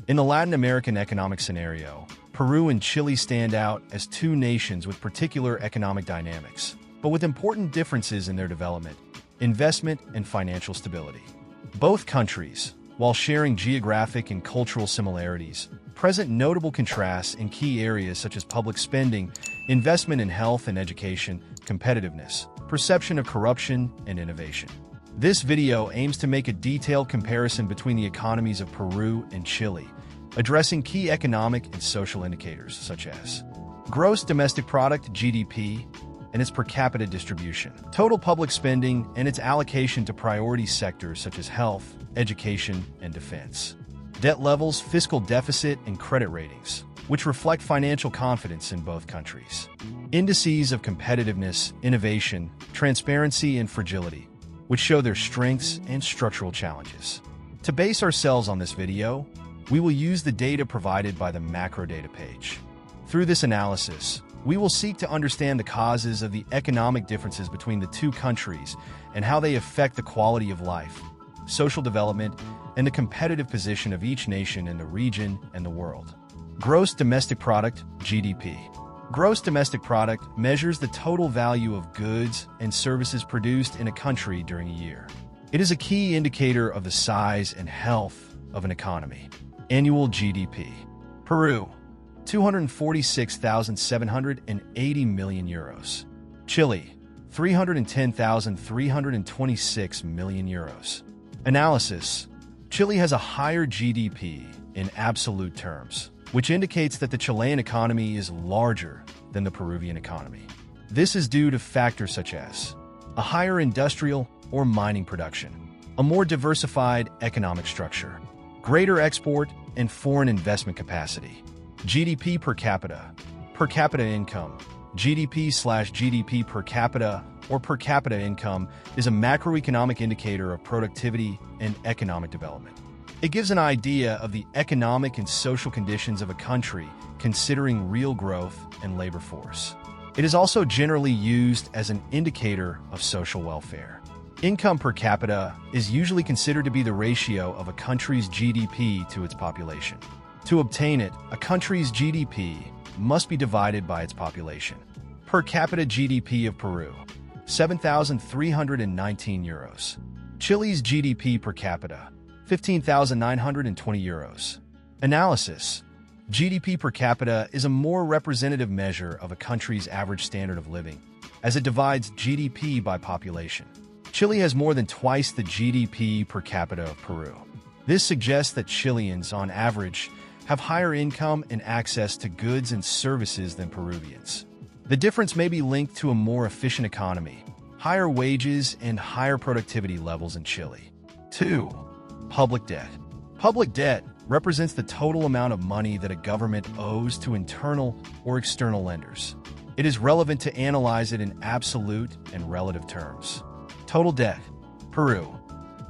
In the Latin American economic scenario, Peru and Chile stand out as two nations with particular economic dynamics, but with important differences in their development, investment, and financial stability. Both countries, while sharing geographic and cultural similarities, present notable contrasts in key areas such as public spending, investment in health and education, competitiveness, perception of corruption, and innovation. This video aims to make a detailed comparison between the economies of Peru and Chile, addressing key economic and social indicators such as gross domestic product (GDP) and its per capita distribution, total public spending and its allocation to priority sectors such as health, education, and defense, debt levels, fiscal deficit, and credit ratings, which reflect financial confidence in both countries, indices of competitiveness, innovation, transparency, and fragility, which show their strengths and structural challenges. To base ourselves on this video, we will use the data provided by the macro data page. Through this analysis, we will seek to understand the causes of the economic differences between the two countries and how they affect the quality of life, social development, and the competitive position of each nation in the region and the world. Gross domestic product, GDP. Gross domestic product measures the total value of goods and services produced in a country during a year. It is a key indicator of the size and health of an economy. Annual GDP. Peru, 246,780 million euros. Chile, 310,326 million euros. Analysis. Chile has a higher GDP in absolute terms, which indicates that the Chilean economy is larger than the Peruvian economy. This is due to factors such as a higher industrial or mining production, a more diversified economic structure, greater export and foreign investment capacity, GDP per capita income. GDP/GDP per capita or per capita income is a macroeconomic indicator of productivity and economic development. It gives an idea of the economic and social conditions of a country considering real growth and labor force. It is also generally used as an indicator of social welfare. Income per capita is usually considered to be the ratio of a country's GDP to its population. To obtain it, a country's GDP must be divided by its population. Per capita GDP of Peru, 7,319 euros. Chile's GDP per capita, 15,920 euros. Analysis. GDP per capita is a more representative measure of a country's average standard of living, as it divides GDP by population. Chile has more than twice the GDP per capita of Peru. This suggests that Chileans, on average, have higher income and access to goods and services than Peruvians. The difference may be linked to a more efficient economy, higher wages, and higher productivity levels in Chile. 2. Public debt. Public debt represents the total amount of money that a government owes to internal or external lenders. It is relevant to analyze it in absolute and relative terms. Total debt. Peru,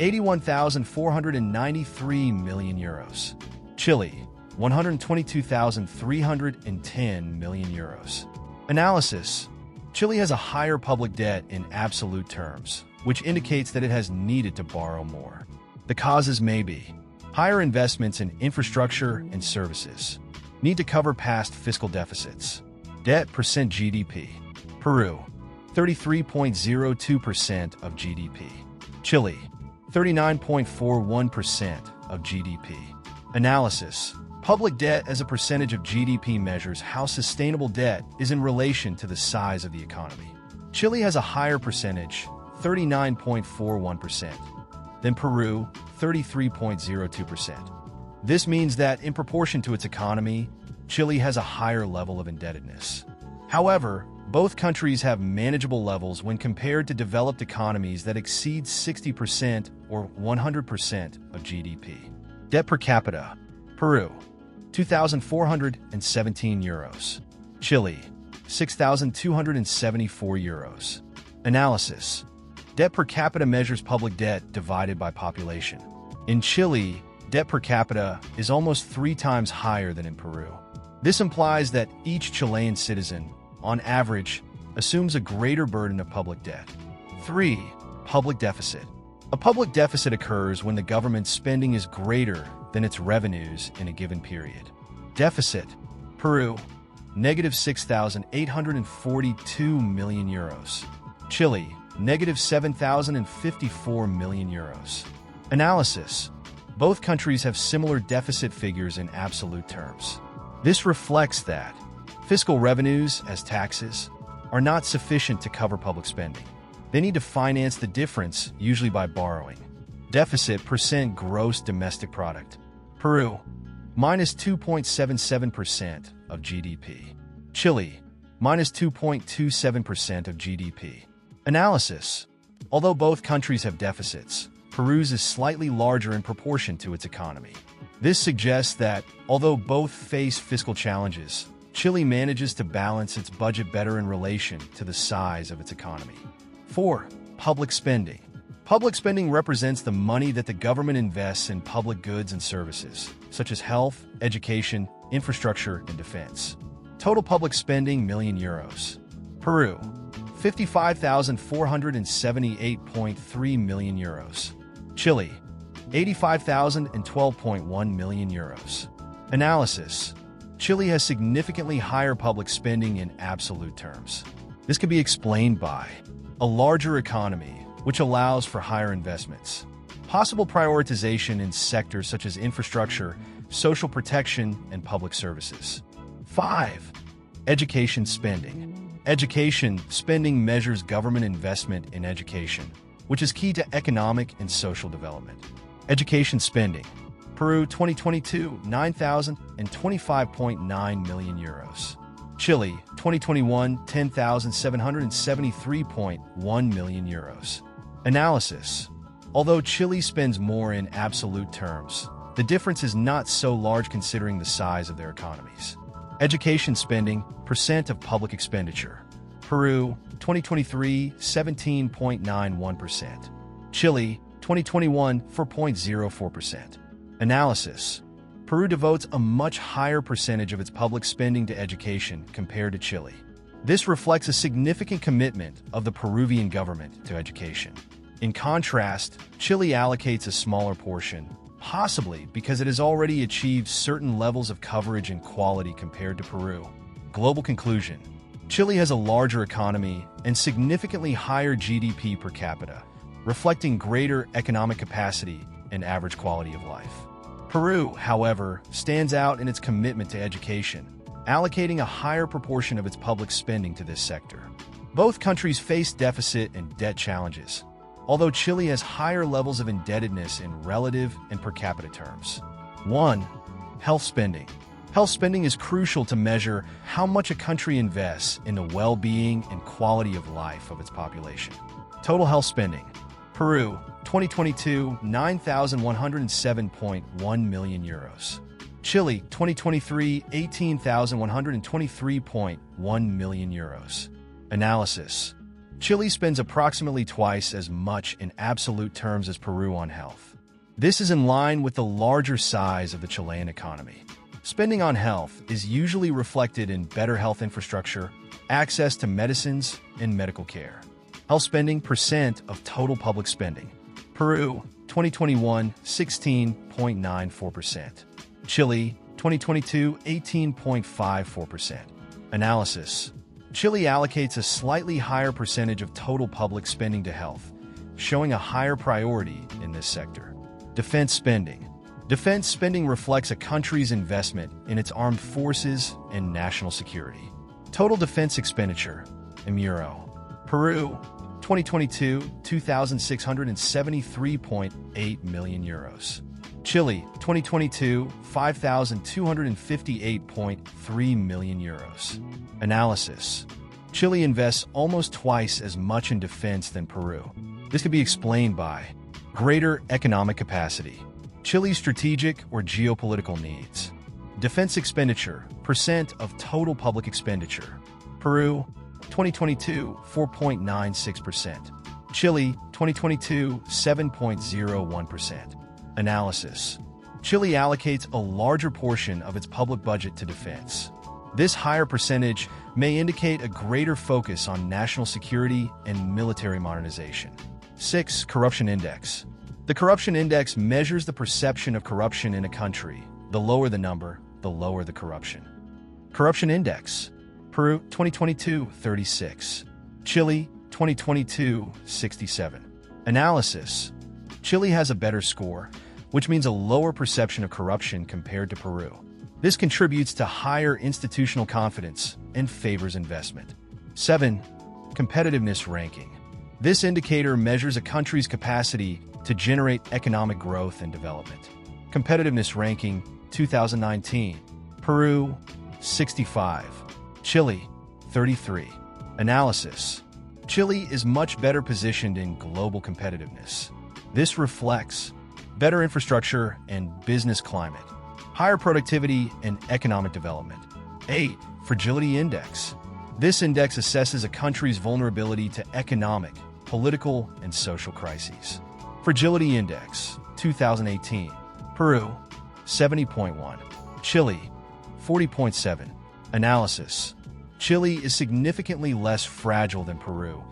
81,493 million euros. Chile, 122,310 million euros. Analysis. Chile has a higher public debt in absolute terms, which indicates that it has needed to borrow more. The causes may be higher investments in infrastructure and services, need to cover past fiscal deficits, debt percent GDP. Peru, 33.02% of GDP. Chile, 39.41% of GDP. Analysis. Public debt as a percentage of GDP measures how sustainable debt is in relation to the size of the economy. Chile has a higher percentage, 39.41%, than Peru, 33.02%. This means that, in proportion to its economy, Chile has a higher level of indebtedness. However, both countries have manageable levels when compared to developed economies that exceed 60% or 100% of GDP. Debt per capita. Peru, 2,417 euros. Chile, 6,274 euros. Analysis. Debt per capita measures public debt divided by population. In Chile, debt per capita is almost 3 times higher than in Peru. This implies that each Chilean citizen, on average, assumes a greater burden of public debt. 3. Public deficit. A public deficit occurs when the government's spending is greater than its revenues in a given period. Deficit. Peru, negative 6,842 million euros. Chile, negative 7,054 million euros. Analysis. Both countries have similar deficit figures in absolute terms. This reflects that fiscal revenues, as taxes, are not sufficient to cover public spending. They need to finance the difference, usually by borrowing. Deficit % gross domestic product. Peru, minus 2.77% of GDP. Chile, minus 2.27% of GDP. Analysis. Although both countries have deficits, Peru's is slightly larger in proportion to its economy. This suggests that, although both face fiscal challenges, Chile manages to balance its budget better in relation to the size of its economy. 4. Public spending. Public spending represents the money that the government invests in public goods and services, such as health, education, infrastructure, and defense. Total public spending million euros. Peru, 55,478.3 million euros. Chile, 85,012.1 million euros. Analysis. Chile has significantly higher public spending in absolute terms. This can be explained by a larger economy, which allows for higher investments, possible prioritization in sectors such as infrastructure, social protection, and public services. 5. Education spending. Education spending measures government investment in education, which is key to economic and social development. Education spending. Peru 2022, 9,025.9 million euros. Chile 2021, 10,773.1 million euros. Analysis. Although Chile spends more in absolute terms, the difference is not so large considering the size of their economies. Education spending, % of public expenditure. Peru 2023, 17.91%. Chile 2021, 4.04%. Analysis. Peru devotes a much higher percentage of its public spending to education compared to Chile. This reflects a significant commitment of the Peruvian government to education. In contrast, Chile allocates a smaller portion, possibly because it has already achieved certain levels of coverage and quality compared to Peru. Global conclusion. Chile has a larger economy and significantly higher GDP per capita, reflecting greater economic capacity and average quality of life. Peru, however, stands out in its commitment to education, allocating a higher proportion of its public spending to this sector. Both countries face deficit and debt challenges, although Chile has higher levels of indebtedness in relative and per capita terms. 1. Health spending. Health spending is crucial to measure how much a country invests in the well-being and quality of life of its population. Total health spending. Peru, 2022, 9,107.1 million euros. Chile, 2023, 18,123.1 million euros. Analysis. Chile spends approximately twice as much in absolute terms as Peru on health. This is in line with the larger size of the Chilean economy. Spending on health is usually reflected in better health infrastructure, access to medicines, and medical care. Health spending % of total public spending. Peru, 2021, 16.94%. Chile, 2022, 18.54%. Analysis. Chile allocates a slightly higher percentage of total public spending to health, showing a higher priority in this sector. Defense spending. Defense spending reflects a country's investment in its armed forces and national security. Total defense expenditure, in euro. Peru, 2022, 2,673.8 million euros. Chile, 2022, 5,258.3 million euros. Analysis. Chile invests almost twice as much in defense than Peru. This could be explained by greater economic capacity, Chile's strategic or geopolitical needs, defense expenditure, % of total public expenditure. Peru, 2022, 4.96%. Chile, 2022, 7.01%. Analysis. Chile allocates a larger portion of its public budget to defense. This higher percentage may indicate a greater focus on national security and military modernization. 6. Corruption Index. The Corruption Index measures the perception of corruption in a country. The lower the number, the lower the corruption. Corruption Index. Peru, 2022, 36. Chile, 2022, 67. Analysis. Chile has a better score, which means a lower perception of corruption compared to Peru. This contributes to higher institutional confidence and favors investment. 7. Competitiveness Ranking. This indicator measures a country's capacity to generate economic growth and development. Competitiveness Ranking 2019. Peru, 65. Chile, 33. Analysis. Chile is much better positioned in global competitiveness. This reflects better infrastructure and business climate, higher productivity and economic development. 8. Fragility Index. This index assesses a country's vulnerability to economic, political, and social crises. Fragility Index 2018. Peru, 70.1. Chile, 40.7. Analysis. Chile is significantly less fragile than Peru,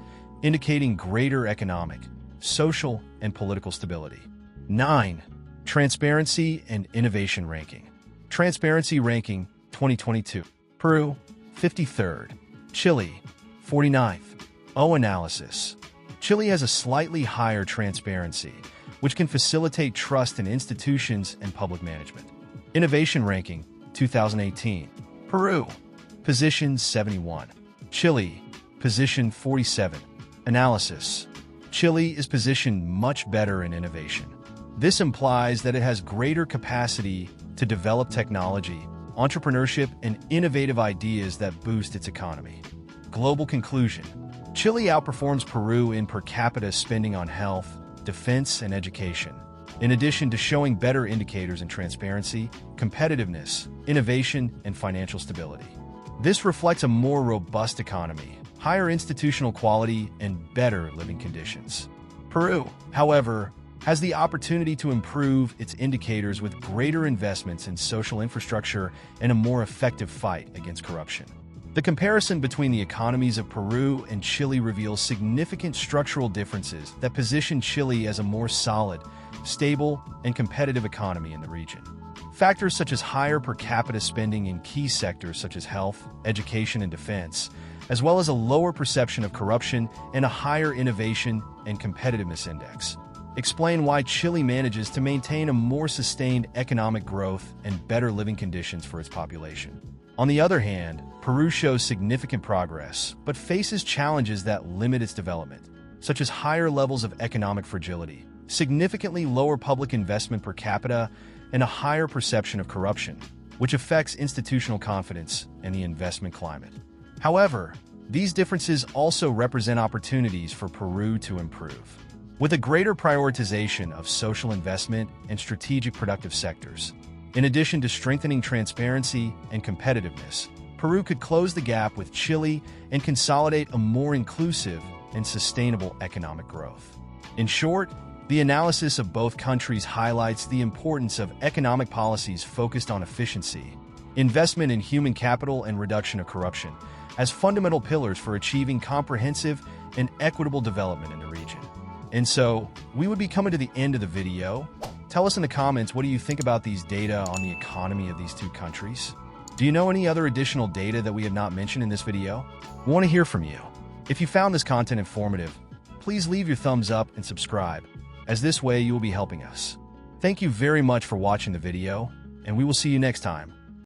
indicating greater economic, social, and political stability. 9. Transparency and Innovation Ranking. Transparency Ranking 2022. Peru, 53rd. Chile, 49th. Analysis. Chile has a slightly higher transparency, which can facilitate trust in institutions and public management. Innovation Ranking 2018. Peru, position 71. Chile, position 47. Analysis. Chile is positioned much better in innovation. This implies that it has greater capacity to develop technology, entrepreneurship, and innovative ideas that boost its economy. Global conclusion. Chile outperforms Peru in per capita spending on health, defense, and education, in addition to showing better indicators in transparency, competitiveness, innovation, and financial stability. This reflects a more robust economy, higher institutional quality, and better living conditions. Peru, however, has the opportunity to improve its indicators with greater investments in social infrastructure and a more effective fight against corruption. The comparison between the economies of Peru and Chile reveals significant structural differences that position Chile as a more solid, stable, and competitive economy in the region. Factors such as higher per capita spending in key sectors such as health, education, and defense, as well as a lower perception of corruption and a higher innovation and competitiveness index, explain why Chile manages to maintain a more sustained economic growth and better living conditions for its population. On the other hand, Peru shows significant progress, but faces challenges that limit its development, such as higher levels of economic fragility, significantly lower public investment per capita, and a higher perception of corruption, which affects institutional confidence and the investment climate. However, these differences also represent opportunities for Peru to improve. With a greater prioritization of social investment and strategic productive sectors, in addition to strengthening transparency and competitiveness, Peru could close the gap with Chile and consolidate a more inclusive and sustainable economic growth. In short, the analysis of both countries highlights the importance of economic policies focused on efficiency, investment in human capital, and reduction of corruption as fundamental pillars for achieving comprehensive and equitable development in the region. And so, we would be coming to the end of the video. Tell us in the comments, what do you think about these data on the economy of these two countries? Do you know any other additional data that we have not mentioned in this video? We want to hear from you. If you found this content informative, please leave your thumbs up and subscribe, as this way you will be helping us. Thank you very much for watching the video, and we will see you next time.